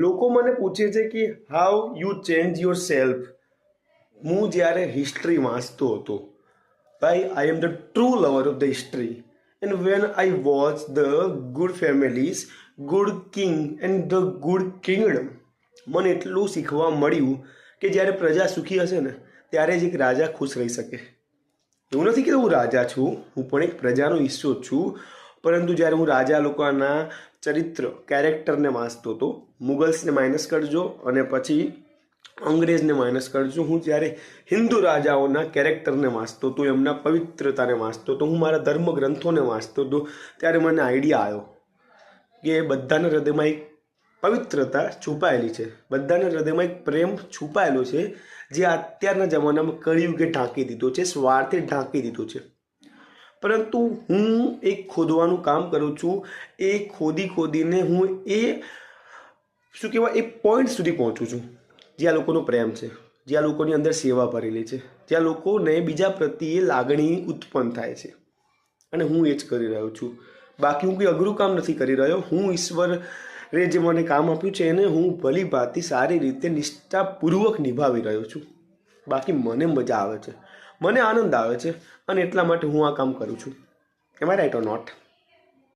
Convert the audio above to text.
લોકો મને પૂછે છે કે how you change yourself. હું જ્યારે હિસ્ટ્રી વાંચતો હતો, ભાઈ I am the true lover of the history, and when I watch the good families, good king and the good kingdom, મને એટલું શીખવા મળ્યું કે જ્યારે પ્રજા સુખી હશે ને ત્યારે જ એક રાજા ખુશ રહી શકે. એવું નથી કે હું રાજા છું, હું પણ એક પ્રજાનો હિસ્સો છું. પરંતુ જ્યારે હું રાજા લોકોના ચરિત્ર કેરેક્ટરને વાંચતો હતો, મુગલ્સને માઇનસ કરજો અને પછી અંગ્રેજને માઇનસ કરજો, હું જ્યારે હિન્દુ રાજાઓના કેરેક્ટરને વાંચતો હતો, એમના પવિત્રતાને વાંચતો હતો, હું મારા ધર્મ ગ્રંથોને વાંચતો હતો, ત્યારે મને આઈડિયા આવ્યો કે બધાના હૃદયમાં એક પવિત્રતા છુપાયેલી છે, બધાના હૃદયમાં એક પ્રેમ છુપાયેલો છે, જે અત્યારના જમાનામાં કળિયુગે ઢાંકી દીધો છે, સ્વાર્થે ઢાંકી દીધો છે. પરંતુ હું એક ખોદવાનું કામ કરું છું. એ ખોદીને હું શું કહેવાય એ પોઈન્ટ સુધી પહોંચું છું જ્યાં લોકોનો પ્રેમ છે, જ્યાં લોકોની અંદર સેવા ભરેલી છે, જ્યાં લોકોને બીજા પ્રત્યે લાગણી ઉત્પન્ન થાય છે. અને હું એ જ કરી રહ્યો છું. બાકી હું કંઈ અઘરું કામ નથી કરી રહ્યો. હું ઈશ્વરે જે મને કામ આપ્યું છે એને હું ભલી ભાંતિ સારી રીતે નિષ્ઠાપૂર્વક નિભાવી રહ્યો છું. બાકી મને મજા આવે છે, મને આનંદ આવે છે, અને એટલા માટે હું આ કામ કરું છું. એમ આઈ રાઈટ ઓર નોટ?